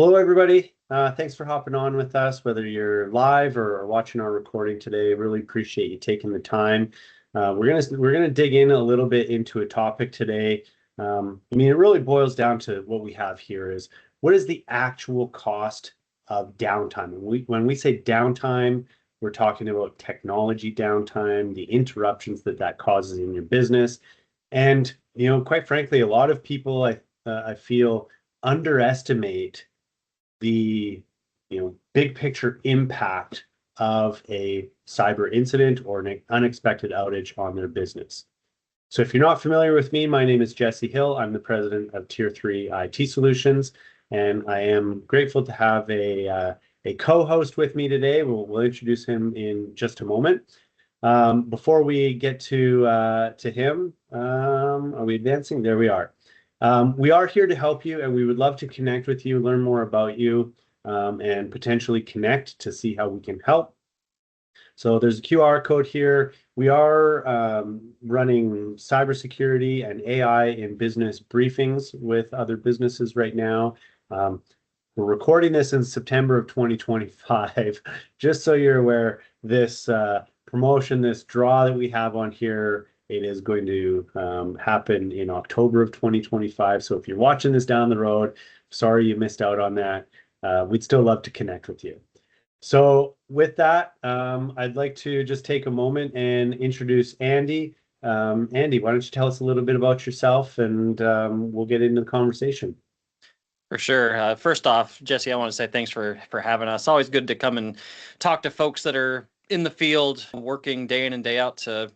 Hello, everybody. Thanks for hopping on with us, whether you're live or watching our recording today. Really appreciate you taking the time. We're gonna dig in a little bit into a topic today. It really boils down to what we have here is what is the actual cost of downtime? And when we say downtime, we're talking about technology downtime, the interruptions that causes in your business, and quite frankly, a lot of people I feel underestimate the big picture impact of a cyber incident or an unexpected outage on their business. So if you're not familiar with me, my name is Jesse Hill. I'm the president of Tier 3 IT Solutions, and I am grateful to have a co-host with me today. We'll introduce him in just a moment. Before we get to him, are we advancing? There we are. We are here to help you, and we would love to connect with you, learn more about you, and potentially connect to see how we can help. So there's a QR code here. We are running cybersecurity and AI in business briefings with other businesses right now. We're recording this in September of 2025. Just so you're aware, this promotion, this draw that we have on here, it is going to happen in October of 2025. So if you're watching this down the road, sorry you missed out on that. We'd still love to connect with you. So with that, I'd like to just take a moment and introduce Andy. Andy, why don't you tell us a little bit about yourself, and we'll get into the conversation. For sure. First off, Jesse, I want to say thanks for having us. Always good to come and talk to folks that are in the field, working day in and day out to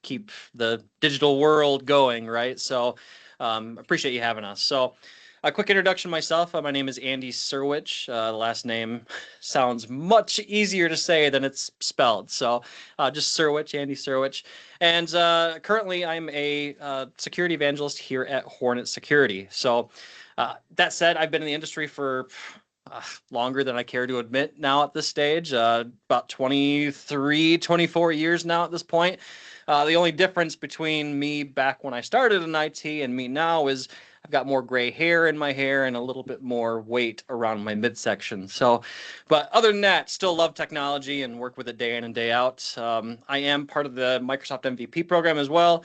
keep the digital world going, right? So appreciate you having us. So a quick introduction myself. My name is Andy Syrewicze. The last name sounds much easier to say than it's spelled. So just Syrewicze, Andy Syrewicze. And currently I'm a security evangelist here at Hornetsecurity. So that said, I've been in the industry for longer than I care to admit now at this stage, about 23, 24 years now at this point. The only difference between me back when I started in IT and me now is I've got more gray hair in my hair and a little bit more weight around my midsection. So, but other than that, still love technology and work with it day in and day out. I am part of the Microsoft MVP program as well.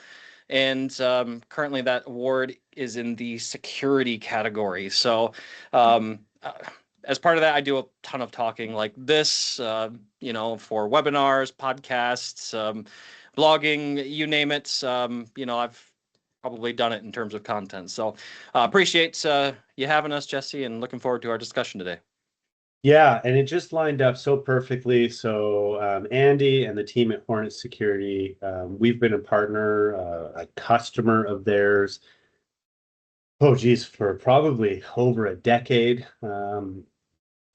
And currently that award is in the security category. So as part of that, I do a ton of talking like this, for webinars, podcasts, blogging, you name it. I've probably done it in terms of content. So appreciate you having us, Jesse, and looking forward to our discussion today. Yeah, and it just lined up so perfectly. So Andy and the team at Hornetsecurity, we've been a partner, a customer of theirs. Oh, geez, for probably over a decade.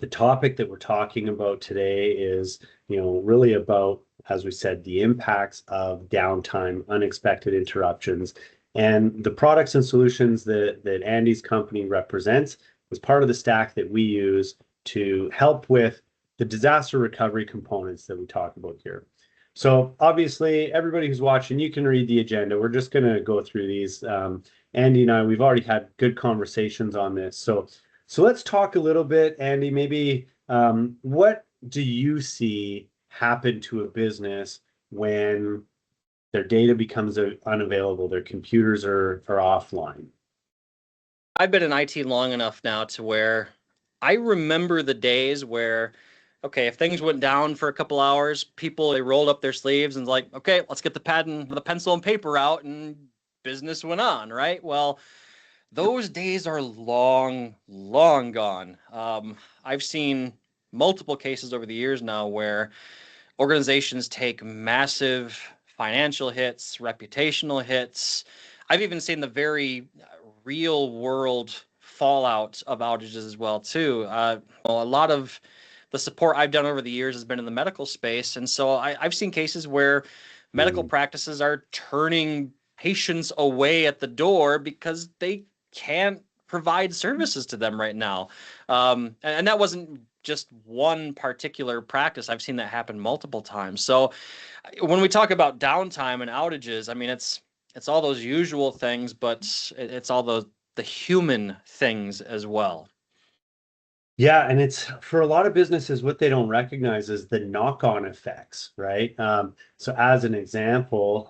The topic that we're talking about today is, really about, as we said, the impacts of downtime, unexpected interruptions, and the products and solutions that Andy's company represents was part of the stack that we use to help with the disaster recovery components that we talk about here. So obviously, everybody who's watching, you can read the agenda. We're just going to go through these. Andy and I, we've already had good conversations on this. So let's talk a little bit, Andy, maybe what do you see happen to a business when their data becomes unavailable, their computers are offline? I've been in IT long enough now to where I remember the days where, okay, if things went down for a couple hours, they rolled up their sleeves and like, okay, let's get the pad and the pencil and paper out, and business went on, right? Well, those days are long, long gone. I've seen multiple cases over the years now where organizations take massive financial hits, reputational hits. I've even seen the very real world fallout of outages as well too. A lot of the support I've done over the years has been in the medical space, and so I've seen cases where medical practices are turning patients away at the door because they can't provide services to them right now. And that wasn't just one particular practice. I've seen that happen multiple times. So when we talk about downtime and outages, I mean, it's all those usual things, but it's all the human things as well. Yeah, and it's for a lot of businesses, what they don't recognize is the knock-on effects, right? So as an example,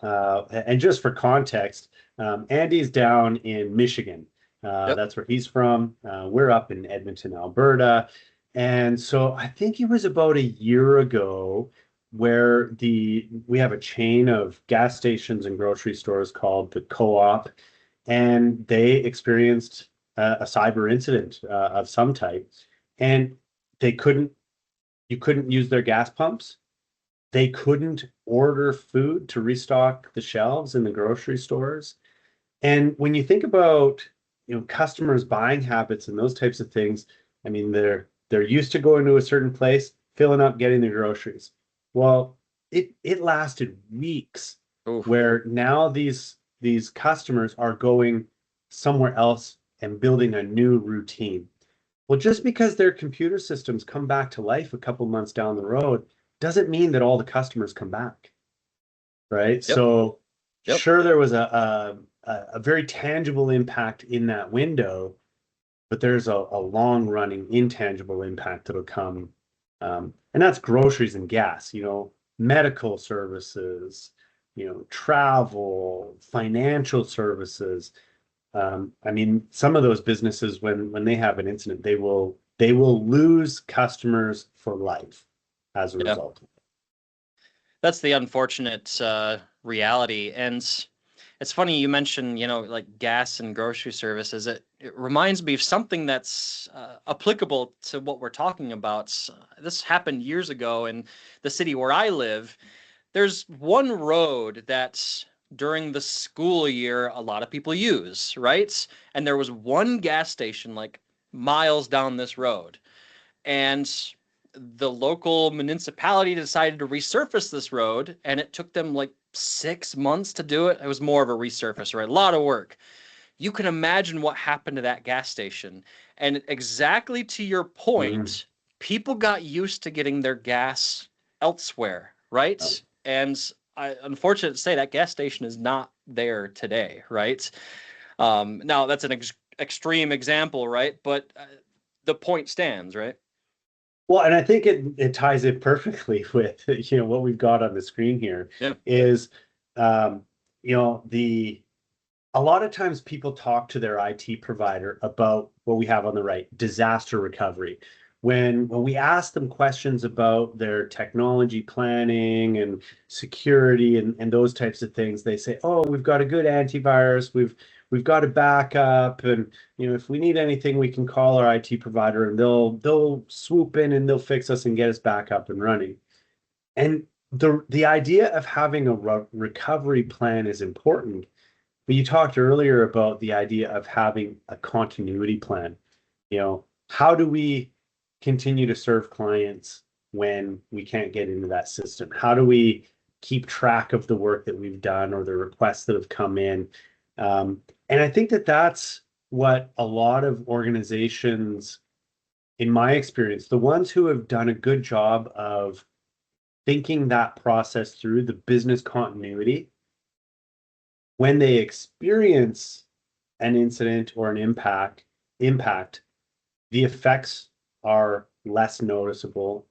and just for context, Andy's down in Michigan. Yep. That's where he's from. We're up in Edmonton, Alberta. And so I think it was about a year ago where we have a chain of gas stations and grocery stores called the Co-op, and they experienced a cyber incident of some type, and they couldn't you couldn't use their gas pumps. They couldn't order food to restock the shelves in the grocery stores. And when you think about, customers' buying habits and those types of things, I mean, they're used to going to a certain place, filling up, getting their groceries. Well, it lasted weeks Oof. where now these customers are going somewhere else and building a new routine. Well, just because their computer systems come back to life a couple months down the road doesn't mean that all the customers come back, right? Yep. So Yep. sure, there was a very tangible impact in that window, but there's a long running intangible impact that'll come. And that's groceries and gas, medical services, travel, financial services. I mean, some of those businesses, when they have an incident, they will lose customers for life as a Yeah. result. That's the unfortunate reality. And it's funny you mentioned, like gas and grocery services. It reminds me of something that's applicable to what we're talking about. This happened years ago in the city where I live. There's one road that during the school year a lot of people use, right? And there was one gas station like miles down this road. And the local municipality decided to resurface this road, and it took them like 6 months to do it. It was more of a resurface, right? A lot of work. You can imagine what happened to that gas station. And exactly to your Mm. point, people got used to getting their gas elsewhere, right? And unfortunate to say, that gas station is not there today, right? Now, that's an extreme example, right? But the point stands, right? Well, and I think it ties in perfectly with what we've got on the screen here Yeah. is um, the a lot of times people talk to their IT provider about what we have on the right, disaster recovery. When we ask them questions about their technology planning and security and those types of things, they say, "Oh, we've got a good antivirus, we've got a backup, and if we need anything, we can call our IT provider and they'll swoop in and they'll fix us and get us back up and running." And the idea of having a recovery plan is important, but you talked earlier about the idea of having a continuity plan. How do we continue to serve clients when we can't get into that system? How do we keep track of the work that we've done or the requests that have come in? And I think that that's what a lot of organizations, in my experience, the ones who have done a good job of thinking that process through, the business continuity, when they experience an incident or an impact, the effects are less noticeable,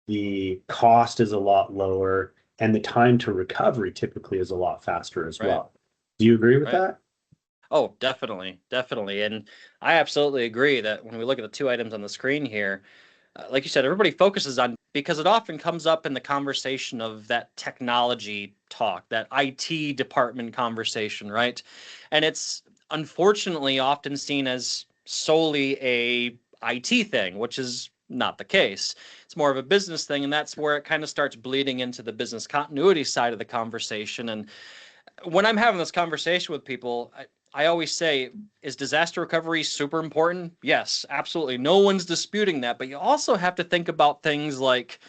the cost is a lot lower, and the time to recovery typically is a lot faster as Right. well. Do you agree with Right. that? Oh, definitely, definitely. And I absolutely agree that when we look at the two items on the screen here, like you said, everybody focuses on because it often comes up in the conversation of that technology talk, that IT department conversation, right? And it's unfortunately often seen as solely a IT thing, which is not the case. It's more of a business thing, and that's where it kind of starts bleeding into the business continuity side of the conversation. And when I'm having this conversation with people, I always say, is disaster recovery super important? Yes, absolutely. No one's disputing that. But you also have to think about things like,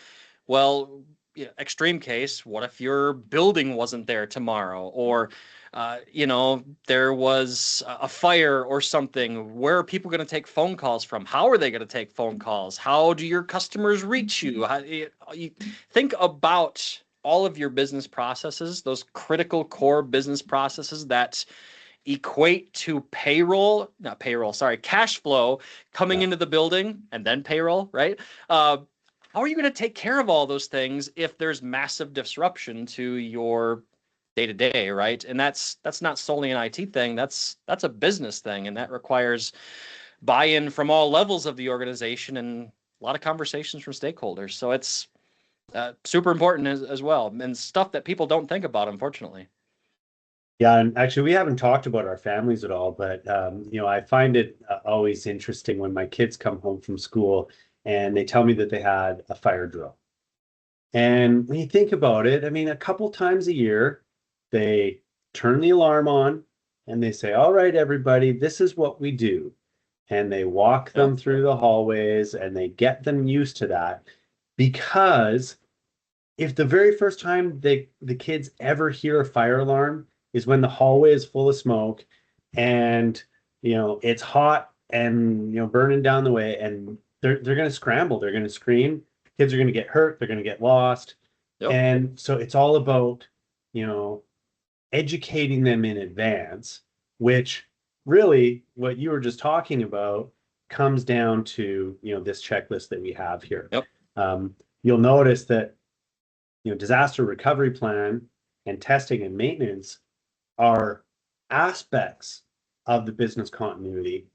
well, yeah, extreme case, what if your building wasn't there tomorrow? Or, there was a fire or something. Where are people going to take phone calls from? How are they going to take phone calls? How do your customers reach you? You think about all of your business processes, those critical core business processes that equate to cash flow coming into the building and then payroll, right? How are you going to take care of all those things if there's massive disruption to your day to day, right? And that's not solely an IT thing. That's a business thing, and that requires buy-in from all levels of the organization and a lot of conversations from stakeholders. So it's super important as well, and stuff that people don't think about, unfortunately. Yeah, and actually, we haven't talked about our families at all, but I find it always interesting when my kids come home from school and they tell me that they had a fire drill. And when you think about it, I mean, a couple times a year, they turn the alarm on and they say, "All right, everybody, this is what we do." And they walk Yep. them through the hallways and they get them used to that. Because if the very first time the kids ever hear a fire alarm is when the hallway is full of smoke and it's hot and burning down the way, and they're going to scramble, they're going to scream, kids are going to get hurt, they're going to get lost. Yep. And so it's all about educating them in advance, which really what you were just talking about comes down to this checklist that we have here. Yep. You'll notice that disaster recovery plan and testing and maintenance are aspects of the business continuity,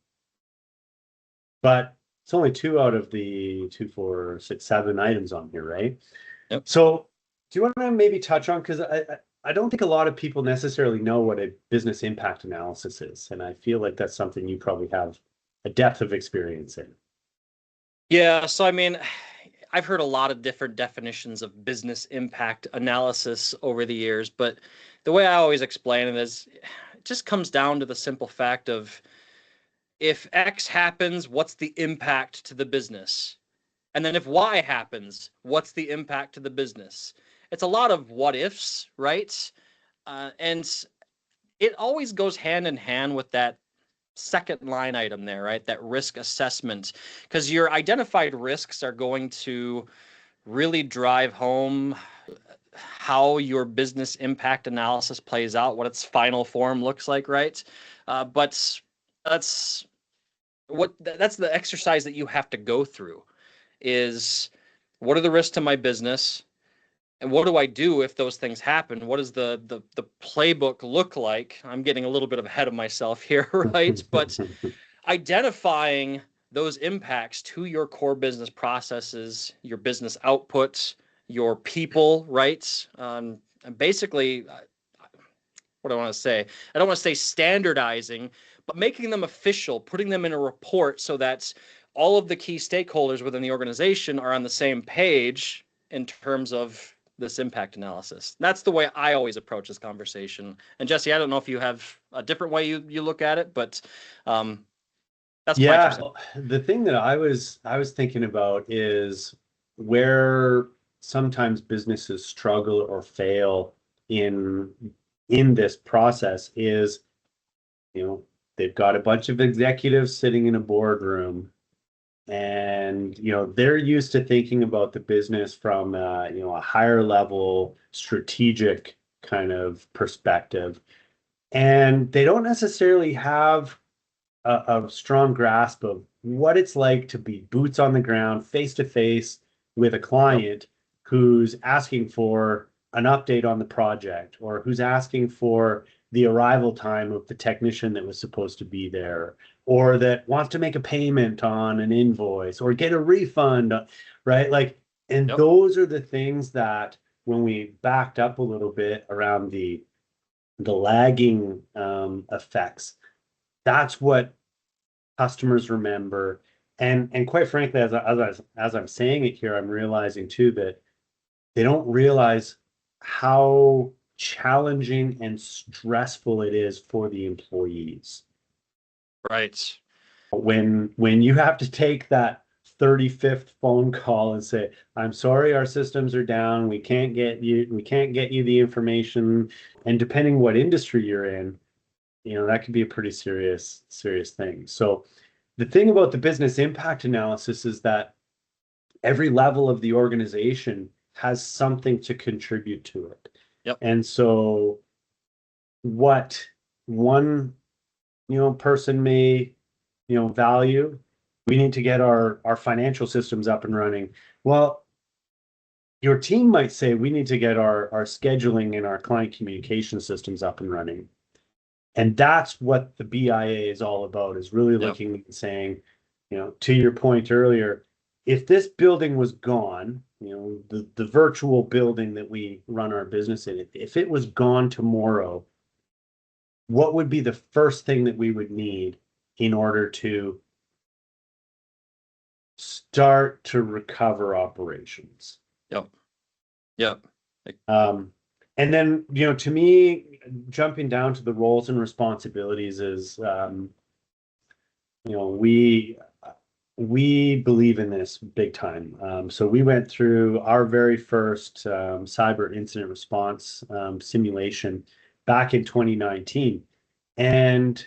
but it's only 2 out of the 2, 4, 6, 7 items on here, right? Yep. So do you want to maybe touch on, because I don't think a lot of people necessarily know what a business impact analysis is, and I feel like that's something you probably have a depth of experience in. Yeah, so I mean, I've heard a lot of different definitions of business impact analysis over the years, but the way I always explain it is it just comes down to the simple fact of, if X happens, what's the impact to the business? And then if Y happens, what's the impact to the business? It's a lot of what ifs, right? And it always goes hand in hand with that second line item there, right? That risk assessment, because your identified risks are going to really drive home how your business impact analysis plays out, what its final form looks like, right? But that's the exercise that you have to go through, is what are the risks to my business, and what do I do if those things happen? What does the playbook look like? I'm getting a little bit ahead of myself here, right? But identifying those impacts to your core business processes, your business outputs, your people, right? And basically, what do I want to say? I don't want to say standardizing, but making them official, putting them in a report so that all of the key stakeholders within the organization are on the same page in terms of this impact analysis. That's the way I always approach this conversation. And Jesse, I don't know if you have a different way you look at it, but that's yeah. The thing that I was thinking about is where sometimes businesses struggle or fail in this process is, they've got a bunch of executives sitting in a boardroom, and they're used to thinking about the business from a higher level strategic kind of perspective, and they don't necessarily have a strong grasp of what it's like to be boots on the ground, face to face with a client who's asking for an update on the project, or who's asking for the arrival time of the technician that was supposed to be there, or that wants to make a payment on an invoice or get a refund, right? Like, and those are the things that, when we backed up a little bit around the lagging effects, that's what customers remember. And quite frankly, as I'm saying it here, I'm realizing too that they don't realize how challenging and stressful it is for the employees. Right. When you have to take that 35th phone call and say, "I'm sorry, our systems are down. We can't get you the information." And depending what industry you're in, that could be a pretty serious thing. So the thing about the business impact analysis is that every level of the organization has something to contribute to it. Yep. And so what one, person may, value, we need to get our financial systems up and running. Well, your team might say we need to get our scheduling and our client communication systems up and running. And that's what the BIA is all about, is really Yep. looking and saying, to your point earlier, if this building was gone, the virtual building that we run our business in, if it was gone tomorrow, what would be the first thing that we would need in order to start to recover operations? Yep. Yep. Um, and then, to me, jumping down to the roles and responsibilities is, we believe in this big time. So we went through our very first cyber incident response simulation back in 2019. And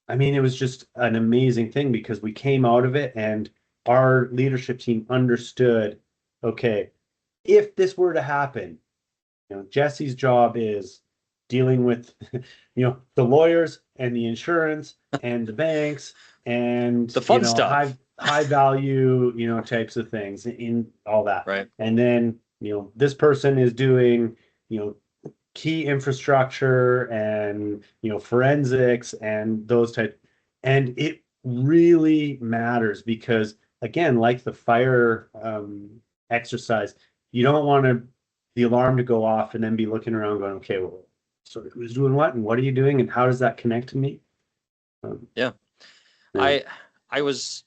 I mean, it was just an amazing thing because we came out of it and our leadership team understood, okay, if this were to happen, Jesse's job is dealing with, the lawyers and the insurance and the banks and, The fun stuff. high value, types of things in all that. Right. And then, this person is doing, key infrastructure and, forensics and those type. And it really matters because, again, like the fire exercise, you don't want the alarm to go off and then be looking around going, okay, well, so who's doing what and what are you doing and how does that connect to me? Yeah. Yeah. I was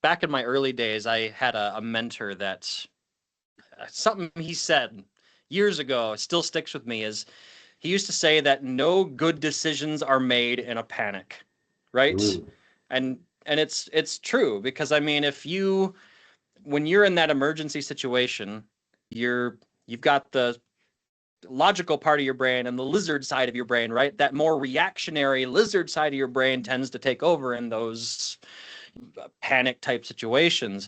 back in my early days, I had a mentor that something he said years ago still sticks with me is he used to say that no good decisions are made in a panic, right? Ooh. And it's true because I mean if you when you're in that emergency situation, you've got the logical part of your brain and the lizard side of your brain, right? That more reactionary lizard side of your brain tends to take over in those panic type situations.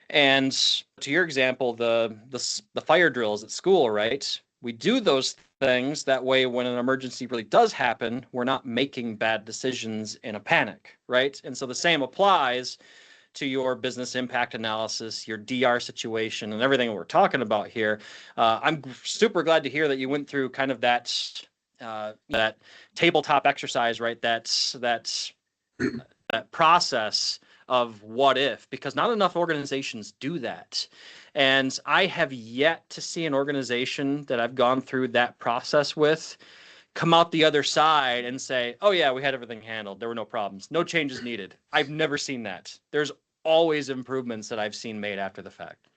And to your example, the fire drills at school, right? We do those things that way when an emergency really does happen, we're not making bad decisions in a panic, right? And so the same applies to your business impact analysis, your DR situation, and everything we're talking about here. I'm super glad to hear that you went through kind of that tabletop exercise, right? That process of what if, because not enough organizations do that. And I have yet to see an organization that I've gone through that process with come out the other side and say, oh yeah, we had everything handled. There were no problems. No changes needed. I've never seen that. There's always improvements that I've seen made after the fact.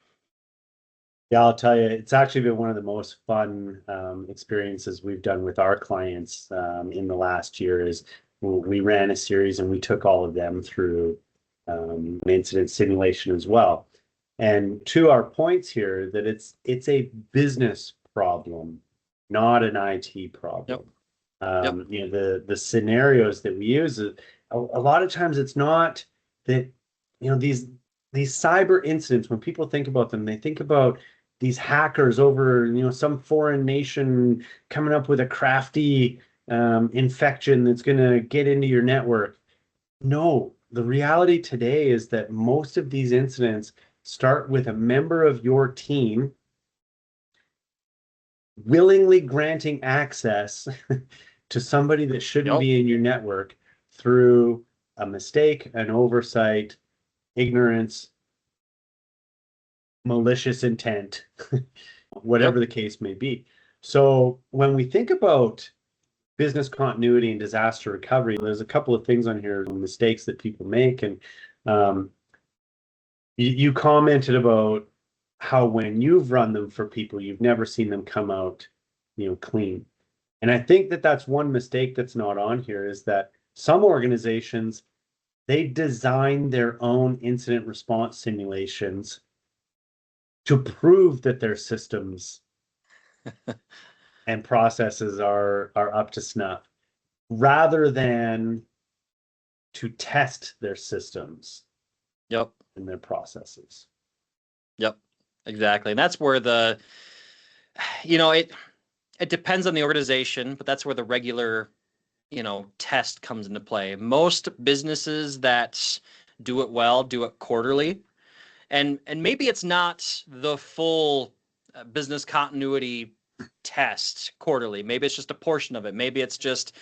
Yeah, I'll tell you, it's actually been one of the most fun experiences we've done with our clients in the last year is we ran a series and we took all of them through an incident simulation as well. And to our points here, that it's a business problem, not an IT problem. Yep. Yep. The scenarios that we use, a lot of times it's not that, these cyber incidents, when people think about them, they think about these hackers over, some foreign nation coming up with a crafty infection that's going to get into your network. No, the reality today is that most of these incidents start with a member of your team willingly granting access to somebody that shouldn't Yep. be in your network through a mistake, an oversight, ignorance, malicious intent, whatever Yep. the case may be. So when we think about business continuity and disaster recovery, there's a couple of things on here, mistakes that people make. And um, you commented about how when you've run them for people, you've never seen them come out, clean. And I think that that's one mistake that's not on here is that some organizations, they design their own incident response simulations to prove that their systems and processes are up to snuff rather than to test their systems Yep. and their processes. Yep. Exactly. And that's where it depends on the organization, but that's where the regular test comes into play. Most businesses that do it well do it quarterly, and maybe it's not the full business continuity test quarterly. Maybe it's just a portion of it. Maybe it's just,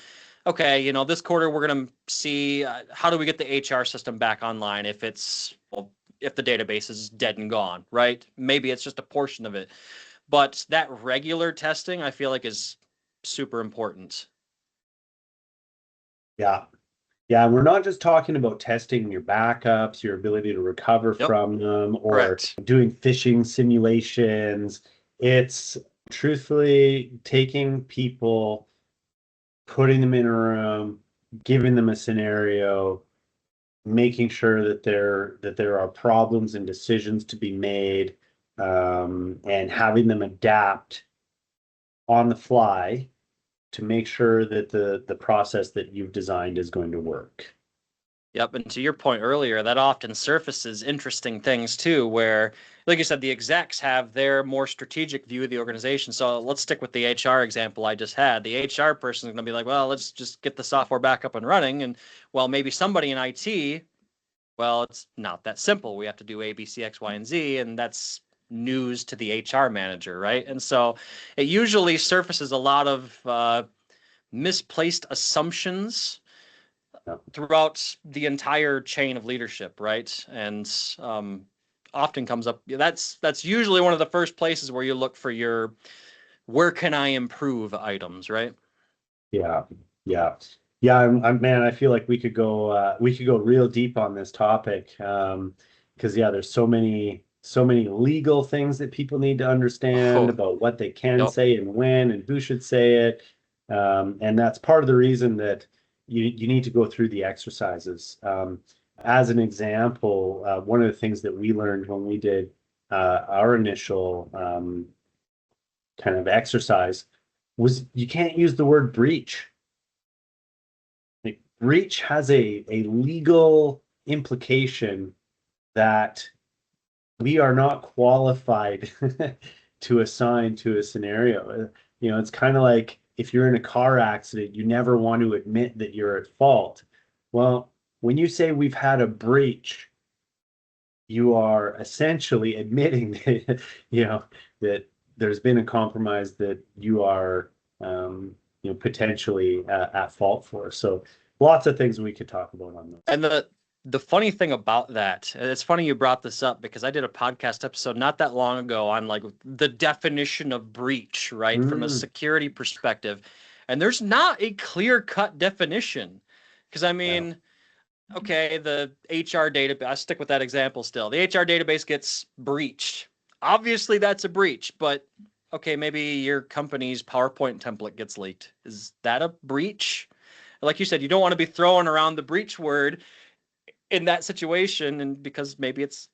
okay, this quarter we're going to see how do we get the HR system back online if if the database is dead and gone, right? Maybe it's just a portion of it. But that regular testing, I feel like, is super important. Yeah. Yeah, we're not just talking about testing your backups, your ability to recover from them, or Correct. doing phishing simulations. It's truthfully taking people, putting them in a room, giving them a scenario, making sure that there are problems and decisions to be made, and having them adapt on the fly to make sure that the process that you've designed is going to work. Yep. And to your point earlier, that often surfaces interesting things too, where, like you said, the execs have their more strategic view of the organization. So let's stick with the HR example I just had. The HR person is going to be like, well, let's just get the software back up and running. And well, maybe somebody in IT, well, it's not that simple. We have to do A, B, C, X, Y, and Z. And that's news to the HR manager, right? And so it usually surfaces a lot of misplaced assumptions throughout the entire chain of leadership, right? And often comes up. That's usually one of the first places where you look for your where can I improve items, right? Yeah, yeah, yeah. Man, I feel like we could go real deep on this topic, because yeah, there's so many legal things that people need to understand Oh, about what they can yep. say and when and who should say it, and that's part of the reason that you need to go through the exercises. As an example, one of the things that we learned when we did our initial kind of exercise was you can't use the word breach. Like, breach has a legal implication that we are not qualified to assign to a scenario. It's kind of like if you're in a car accident, you never want to admit that you're at fault. Well, when you say we've had a breach, you are essentially admitting that, that there's been a compromise that you are, potentially at fault for. So lots of things we could talk about on this. And the funny thing about that, and it's funny you brought this up because I did a podcast episode not that long ago on like the definition of breach, right, from a security perspective. And there's not a clear-cut definition. Because I mean, okay, the HR database, I stick with that example still. The HR database gets breached. Obviously, that's a breach, but okay, maybe your company's PowerPoint template gets leaked. Is that a breach? Like you said, you don't want to be throwing around the breach word in that situation, and because maybe it's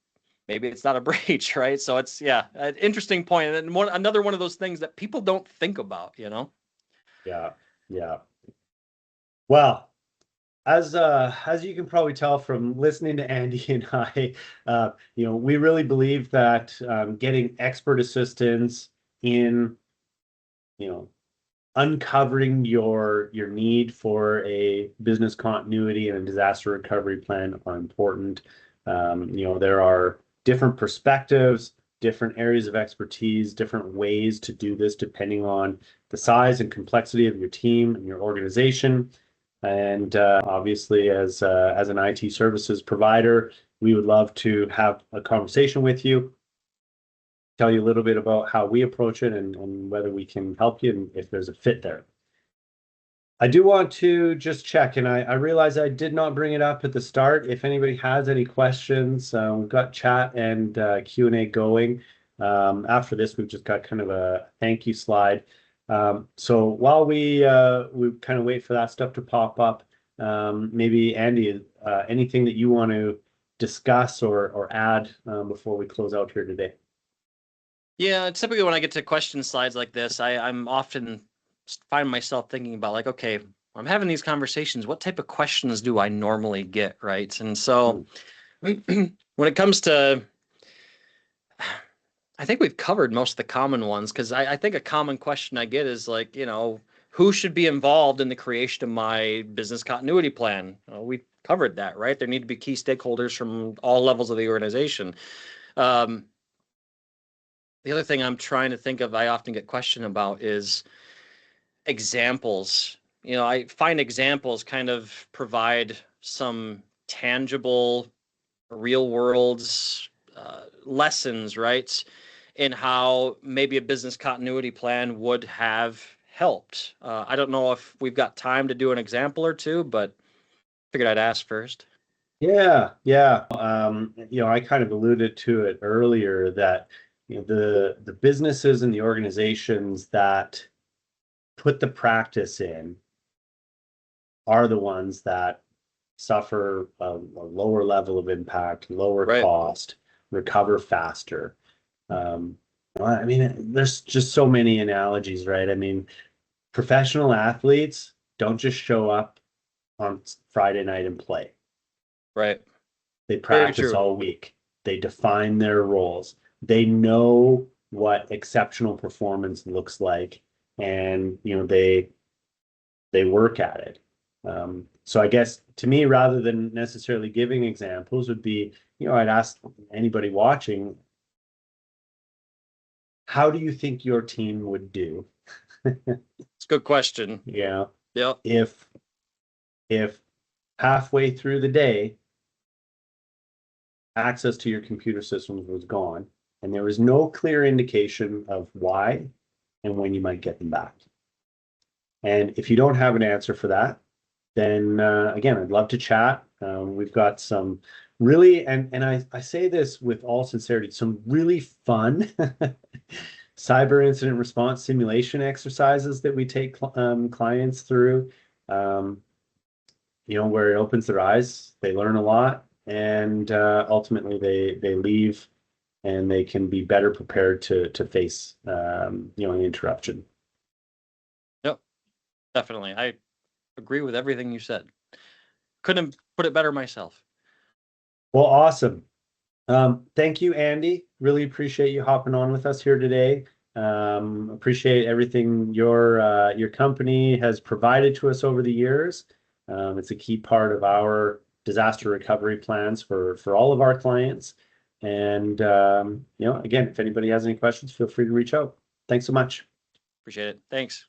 not a breach, right? So it's an interesting point, and another one of those things that people don't think about. Yeah, yeah. Well, as you can probably tell from listening to Andy and I, we really believe that getting expert assistance in, uncovering your need for a business continuity and a disaster recovery plan are important. There are different perspectives, different areas of expertise, different ways to do this depending on the size and complexity of your team and your organization. And obviously, as an IT services provider, we would love to have a conversation with you, tell you a little bit about how we approach it and whether we can help you and if there's a fit there. I do want to just check, and I realize I did not bring it up at the start. If anybody has any questions, we've got chat and Q&A going. After this, we've just got kind of a thank you slide. So while we kind of wait for that stuff to pop up, maybe Andy, anything that you want to discuss or add before we close out here today? Yeah, typically when I get to question slides like this, I'm often find myself thinking about like, okay, I'm having these conversations. What type of questions do I normally get, right? And so when it comes to, I think we've covered most of the common ones because I think a common question I get is like, who should be involved in the creation of my business continuity plan? We covered that, right? There need to be key stakeholders from all levels of the organization. The other thing I'm trying to think of, I often get questioned about, is examples. I find examples kind of provide some tangible, real world lessons, right? In how maybe a business continuity plan would have helped. I don't know if we've got time to do an example or two, but figured I'd ask first. Yeah. I kind of alluded to it earlier that the businesses and the organizations that put the practice in are the ones that suffer a lower level of impact, lower Right. cost, recover faster. Um, I mean, there's just so many analogies, right? I mean, professional athletes don't just show up on Friday night and play. Right. They Very practice true. all week. They define their roles. They know what exceptional performance looks like, and they work at it. So I guess to me, rather than necessarily giving examples, would be, I'd ask anybody watching, how do you think your team would do? It's a good question. Yeah, Yep. if halfway through the day access to your computer systems was gone and there was no clear indication of why and when you might get them back. And if you don't have an answer for that, then again, I'd love to chat. We've got some really, and I say this with all sincerity, some really fun cyber incident response simulation exercises that we take clients through, where it opens their eyes, they learn a lot, and ultimately they leave and they can be better prepared to face an interruption. Yep. Definitely. I agree with everything you said. Couldn't put it better myself. Well, awesome. Thank you, Andy. Really appreciate you hopping on with us here today. Appreciate everything your company has provided to us over the years. It's a key part of our disaster recovery plans for all of our clients. And again, if anybody has any questions, feel free to reach out. Thanks so much. Appreciate it. Thanks.